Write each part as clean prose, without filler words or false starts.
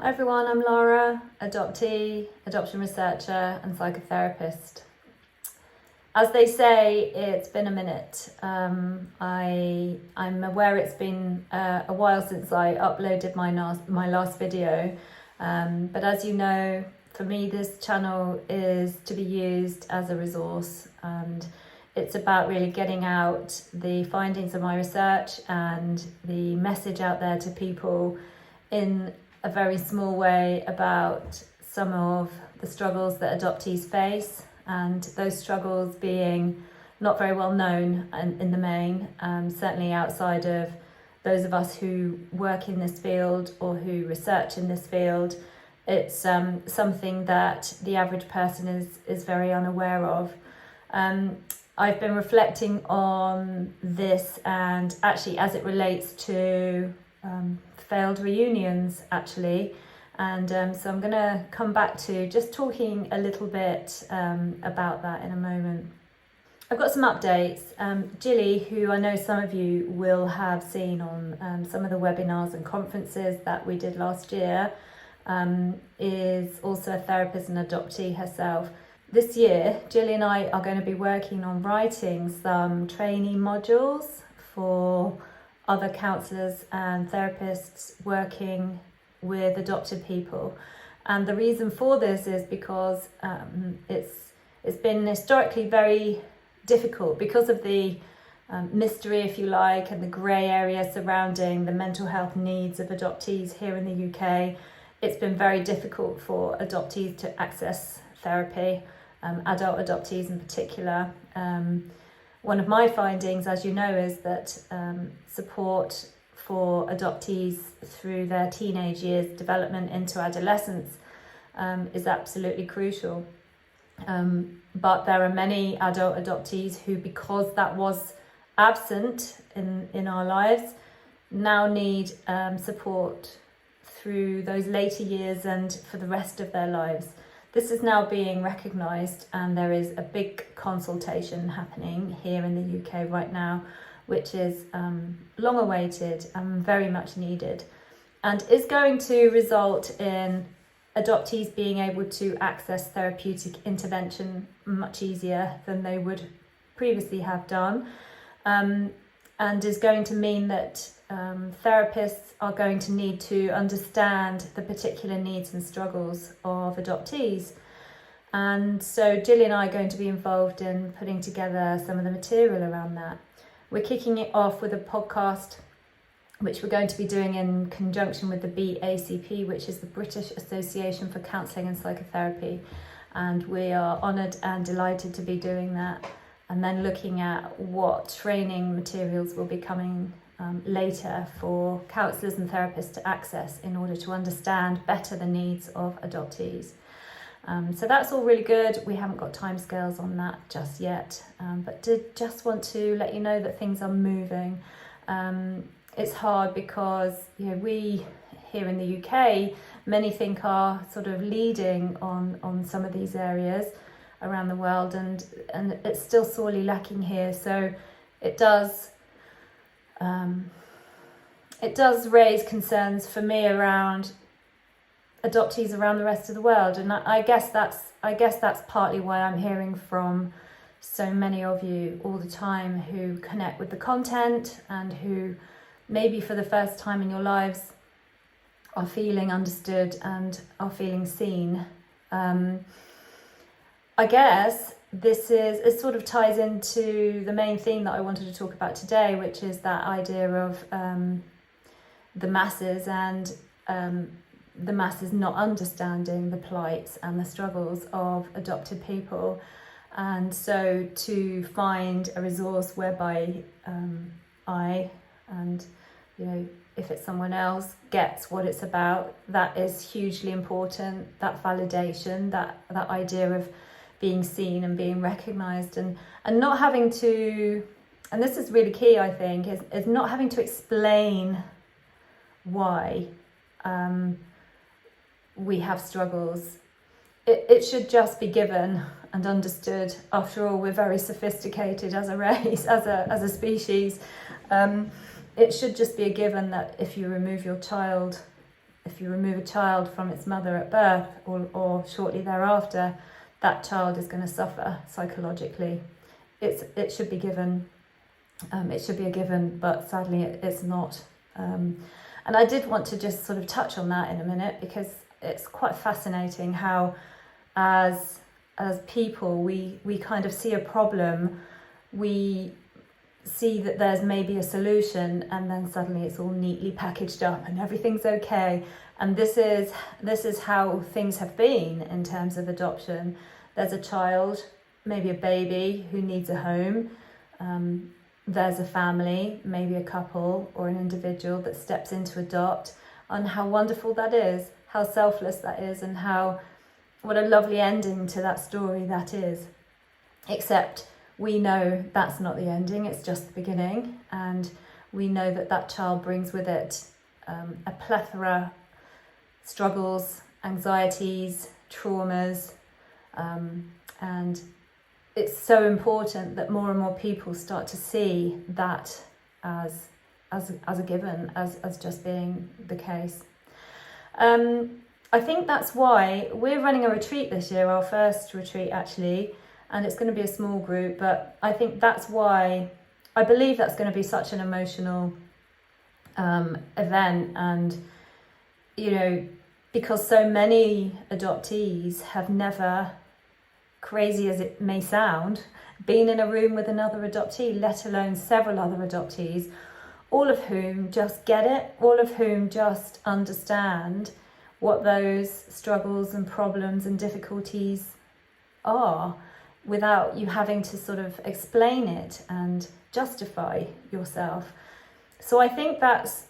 Hi everyone, I'm Laura, adoptee, adoption researcher and psychotherapist. As they say, it's been a minute. I'm aware it's been a while since I uploaded my last video, but as you know, for me this channel is to be used as a resource, and it's about really getting out the findings of my research and the message out there to people in a very small way about some of the struggles that adoptees face, and those struggles being not very well known in the main, certainly outside of those of us who work in this field or who research in this field. It's something that the average person is very unaware of. I've been reflecting on this, and actually as it relates to failed reunions actually, and so I'm going to come back to just talking a little bit about that in a moment. I've got some updates. Jilly, who I know some of you will have seen on some of the webinars and conferences that we did last year, is also a therapist and adoptee herself. This year, Jilly and I are going to be working on writing some trainee modules for other counsellors and therapists working with adopted people. And the reason for this is because it's been historically very difficult because of the mystery, if you like, and the grey area surrounding the mental health needs of adoptees here in the UK. It's been very difficult for adoptees to access therapy, adult adoptees in particular. One of my findings, as you know, is that support for adoptees through their teenage years, development into adolescence, is absolutely crucial. But there are many adult adoptees who, because that was absent in our lives, now need support through those later years and for the rest of their lives. This is now being recognised, and there is a big consultation happening here in the UK right now, which is long awaited and very much needed, and is going to result in adoptees being able to access therapeutic intervention much easier than they would previously have done, and is going to mean that therapists are going to need to understand the particular needs and struggles of adoptees. And so Jilly and I are going to be involved in putting together some of the material around that. We're kicking it off with a podcast which we're going to be doing in conjunction with the BACP, which is the British Association for Counselling and Psychotherapy, and we are honoured and delighted to be doing that, and then looking at what training materials will be coming later for counsellors and therapists to access in order to understand better the needs of adoptees. So that's all really good. We haven't got timescales on that just yet, but did just want to let you know that things are moving. It's hard because we here in the UK, many think are sort of leading on some of these areas around the world, and it's still sorely lacking here. So it does raise concerns for me around adoptees around the rest of the world, and I guess that's partly why I'm hearing from so many of you all the time who connect with the content and who maybe for the first time in your lives are feeling understood and are feeling seen. I guess it sort of ties into the main theme that I wanted to talk about today, which is that idea of the masses and the masses not understanding the plights and the struggles of adopted people. And so to find a resource whereby I and if it's someone else gets what it's about, that is hugely important. That validation, that idea of being seen and being recognised, and not having to, and this is really key I think, is not having to explain why we have struggles. It should just be given and understood. After all, we're very sophisticated as a race, as a species. It should just be a given that if you remove your child if you remove a child from its mother at birth or shortly thereafter, that child is going to suffer psychologically. It should be given. It should be a given, but sadly it's not. And I did want to just sort of touch on that in a minute, because it's quite fascinating how as people we kind of see a problem, we see that there's maybe a solution, and then suddenly it's all neatly packaged up and everything's okay. And this is how things have been in terms of adoption. There's a child, maybe a baby, who needs a home. There's a family, maybe a couple or an individual that steps in to adopt, and how wonderful that is, how selfless that is, and what a lovely ending to that story that is. Except we know that's not the ending, it's just the beginning, and we know that child brings with it a plethora of struggles, anxieties, traumas, and it's so important that more and more people start to see that as a given, as just being the case. I think that's why we're running a retreat this year, our first retreat actually, and it's going to be a small group, but I think that's why I believe that's going to be such an emotional event. And because so many adoptees have never, crazy as it may sound, been in a room with another adoptee, let alone several other adoptees, all of whom just get it, all of whom just understand what those struggles and problems and difficulties are, without you having to sort of explain it and justify yourself. So I think that's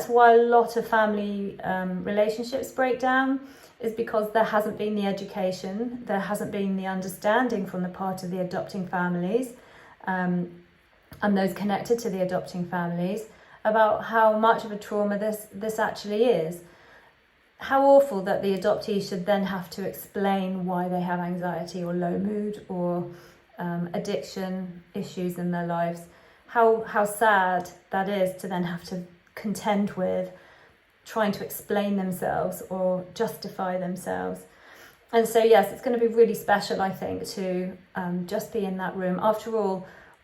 why a lot of family relationships break down, is because there hasn't been the education, there hasn't been the understanding from the part of the adopting families and those connected to the adopting families about how much of a trauma this actually is. How awful that the adoptee should then have to explain why they have anxiety or low mood or addiction issues in their lives. How sad that is to then have to contend with trying to explain themselves or justify themselves. And so yes, it's going to be really special, I think, to just be in that room. After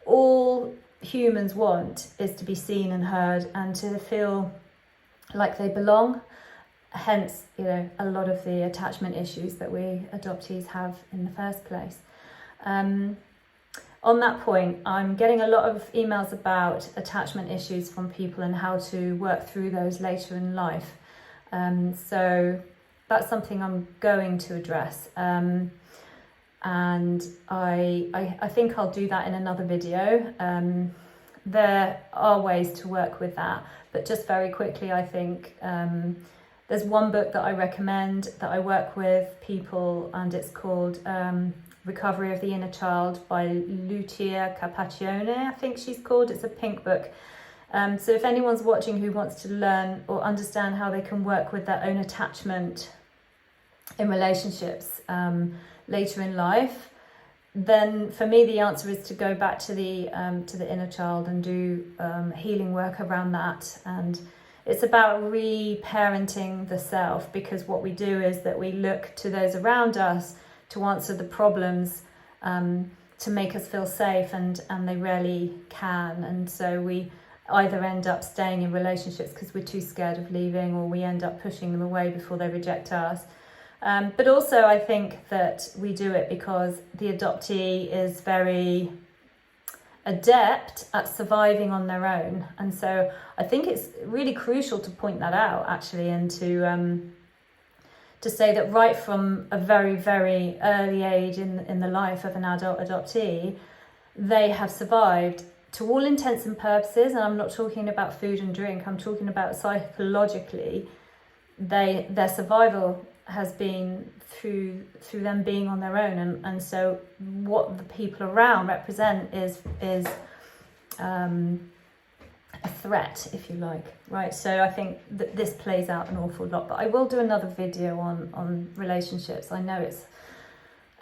all humans want is to be seen and heard and to feel like they belong. Hence, a lot of the attachment issues that we adoptees have in the first place. On that point, I'm getting a lot of emails about attachment issues from people and how to work through those later in life. So that's something I'm going to address. And I think I'll do that in another video. There are ways to work with that, but just very quickly, I think there's one book that I recommend that I work with people, and it's called Recovery of the Inner Child by Lucia Capaccione, I think she's called. It's a pink book. So if anyone's watching who wants to learn or understand how they can work with their own attachment in relationships later in life, then for me the answer is to go back to the inner child and do healing work around that. And it's about re-parenting the self, because what we do is that we look to those around us to answer the problems, to make us feel safe, and they rarely can. And so we either end up staying in relationships because we're too scared of leaving, or we end up pushing them away before they reject us. But also I think that we do it because the adoptee is very adept at surviving on their own. And so I think it's really crucial to point that out, actually, and to say that right from a very, very early age in the life of an adult adoptee, they have survived to all intents and purposes. And I'm not talking about food and drink, I'm talking about psychologically. Their survival has been through them being on their own, and so what the people around represent is a threat, if you like, right? So I think that this plays out an awful lot, but I will do another video on relationships. I know it's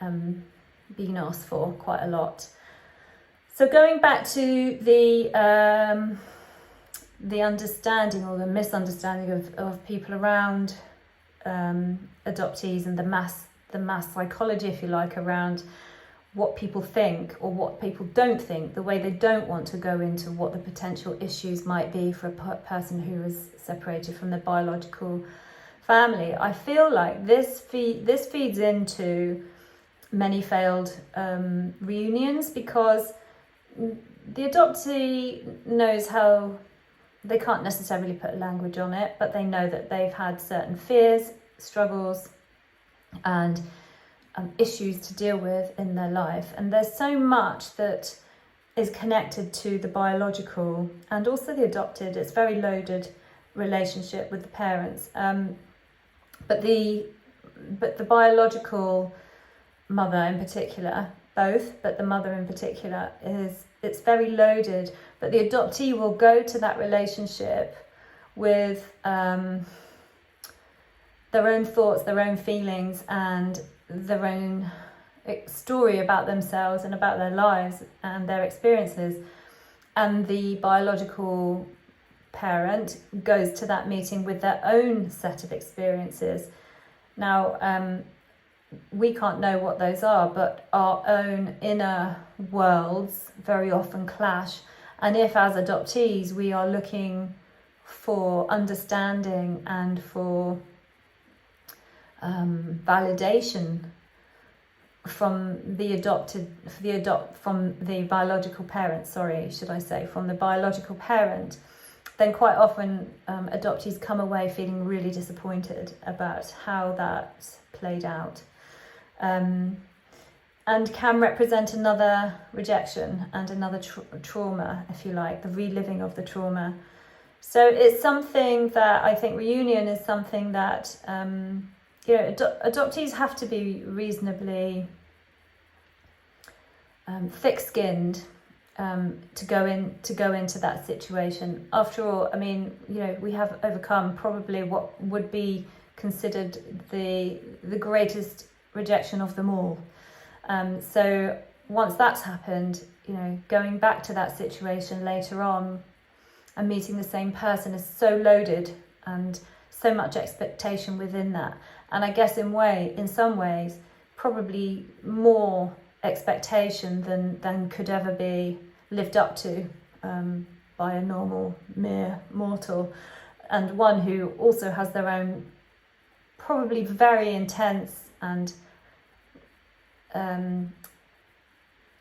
been asked for quite a lot. So going back to the understanding or the misunderstanding of people around adoptees, and the mass psychology, if you like, around what people think or what people don't think, the way they don't want to go into what the potential issues might be for a person who is separated from their biological family. I feel like this feeds into many failed reunions, because the adoptee knows how, they can't necessarily put language on it, but they know that they've had certain fears, struggles, and issues to deal with in their life. And there's so much that is connected to the biological and also the adopted. It's a very loaded relationship with the parents. But the biological mother in particular, both, but the mother in particular, it's very loaded. But the adoptee will go to that relationship with their own thoughts, their own feelings, and their own story about themselves and about their lives and their experiences. And the biological parent goes to that meeting with their own set of experiences. Now, we can't know what those are, but our own inner worlds very often clash. And if, as adoptees, we are looking for understanding and for validation from the biological parent, from the biological parent, then quite often adoptees come away feeling really disappointed about how that played out, and can represent another rejection and another trauma, if you like, the reliving of the trauma. So it's something that I think reunion is something that adoptees have to be reasonably thick-skinned to go into that situation. After all, I mean, we have overcome probably what would be considered the greatest rejection of them all. So once that's happened, going back to that situation later on and meeting the same person is so loaded and so much expectation within that. And I guess in some ways, probably more expectation than could ever be lived up to by a normal mere mortal, and one who also has their own probably very intense and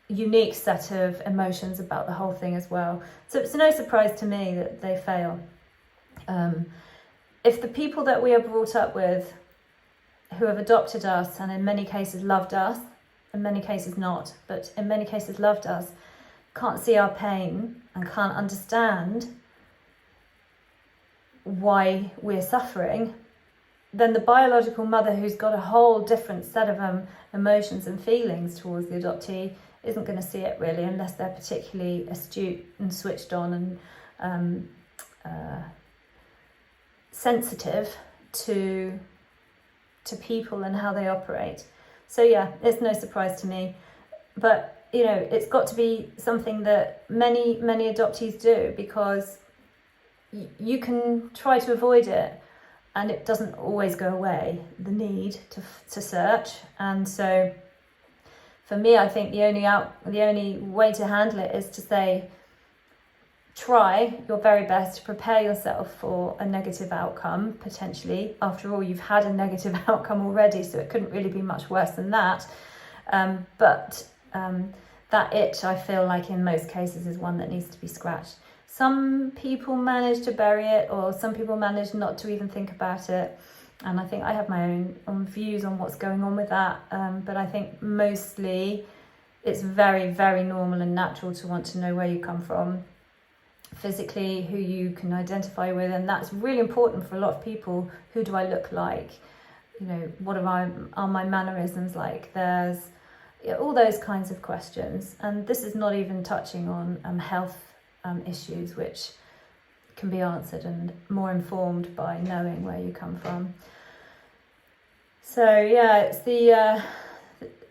unique set of emotions about the whole thing as well. So it's no surprise to me that they fail. If the people that we are brought up with, who have adopted us and in many cases loved us, in many cases not, but in many cases loved us, can't see our pain and can't understand why we're suffering, then the biological mother, who's got a whole different set of emotions and feelings towards the adoptee, isn't going to see it really, unless they're particularly astute and switched on and sensitive to people and how they operate. So yeah, it's no surprise to me, but it's got to be something that many adoptees do, because you can try to avoid it and it doesn't always go away, the need to search. And so for me, I think the only way to handle it is to say, try your very best to prepare yourself for a negative outcome, potentially. After all, you've had a negative outcome already, so it couldn't really be much worse than that. But that itch, I feel like in most cases, is one that needs to be scratched. Some people manage to bury it, or some people manage not to even think about it. And I think I have my own views on what's going on with that. But I think mostly it's very, very normal and natural to want to know where you come from, physically, who you can identify with. And that's really important for a lot of people. Who do I look like? What are my mannerisms like? There's all those kinds of questions. And this is not even touching on health issues, which can be answered and more informed by knowing where you come from. So yeah, it's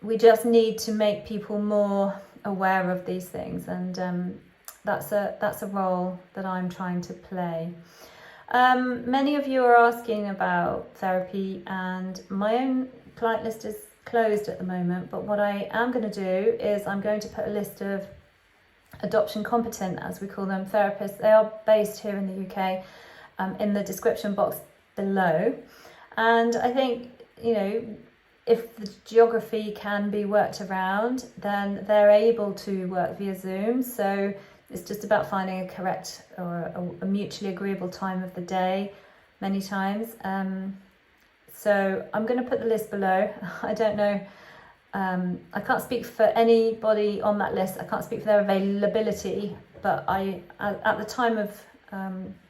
we just need to make people more aware of these things, and that's a role that I'm trying to play. Many of you are asking about therapy, and my own client list is closed at the moment, but what I am going to do is I'm going to put a list of adoption competent, as we call them, therapists. They are based here in the UK, in the description box below. And I think, you know, if the geography can be worked around, then they're able to work via Zoom. So it's just about finding a correct or a mutually agreeable time of the day many times. So I'm going to put the list below. I don't know. I can't speak for anybody on that list. I can't speak for their availability, but at the time of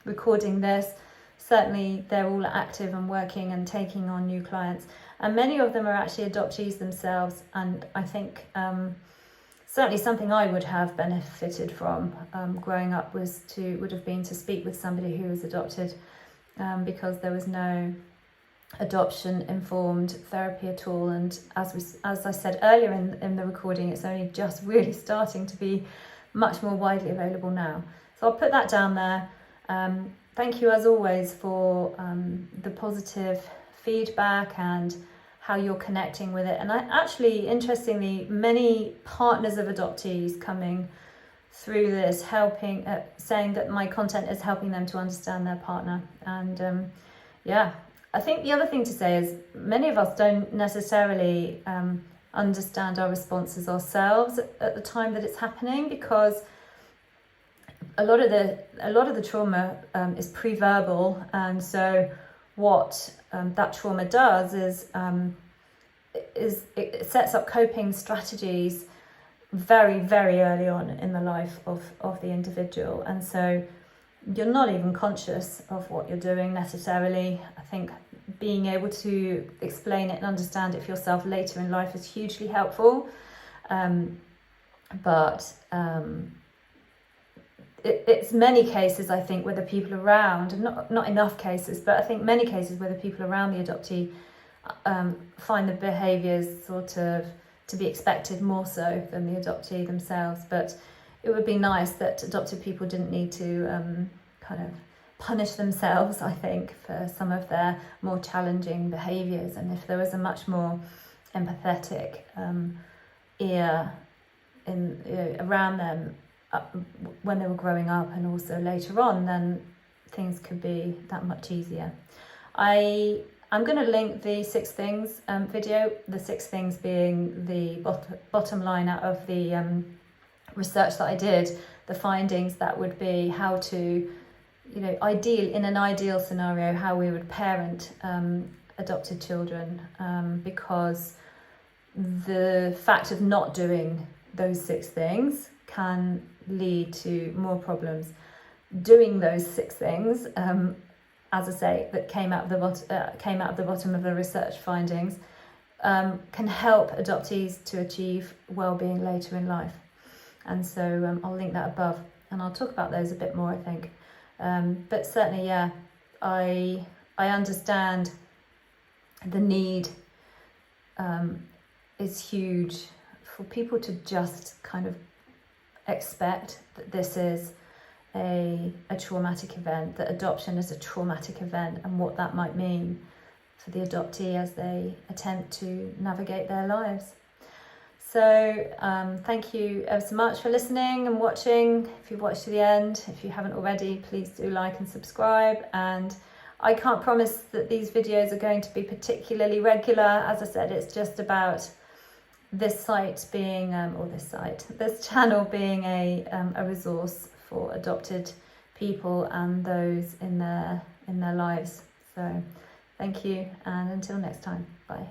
recording this, certainly they're all active and working and taking on new clients. And many of them are actually adoptees themselves. And I think certainly something I would have benefited from growing up would have been to speak with somebody who was adopted, because there was no adoption informed therapy at all. And as I said earlier in the recording, it's only just really starting to be much more widely available now. So I'll put that down there. Thank you as always for the positive feedback and how you're connecting with it. And interestingly, many partners of adoptees coming through this, helping, saying that my content is helping them to understand their partner. And I think the other thing to say is many of us don't necessarily understand our responses ourselves at the time that it's happening, because a lot of the trauma is pre-verbal, and so what that trauma does is it sets up coping strategies very, very early on in the life of the individual, and so you're not even conscious of what you're doing necessarily. I think being able to explain it and understand it for yourself later in life is hugely helpful. It's many cases, I think, where the people around, not enough cases, but I think many cases where the people around the adoptee find the behaviours sort of to be expected more so than the adoptee themselves. But it would be nice that adopted people didn't need to kind of punish themselves, I think, for some of their more challenging behaviours. And if there was a much more empathetic ear around them when they were growing up and also later on, then things could be that much easier. I'm going to link the 6 things video, the 6 things being the bottom line out of the research that I did, the findings that would be how to, in an ideal scenario, how we would parent adopted children, because the fact of not doing those 6 things can lead to more problems. Doing those 6 things, as I say, that came out of the bottom of the research findings, can help adoptees to achieve well-being later in life. And so I'll link that above, and I'll talk about those a bit more, I think. But certainly, I understand the need is huge for people to just kind of expect that this is a traumatic event, that adoption is a traumatic event, and what that might mean for the adoptee as they attempt to navigate their lives. So thank you ever so much for listening and watching. If you've watched to the end, if you haven't already, please do like and subscribe. And I can't promise that these videos are going to be particularly regular. As I said, it's just about this site being, this channel being a resource for adopted people and those in their lives. So thank you, and until next time, bye.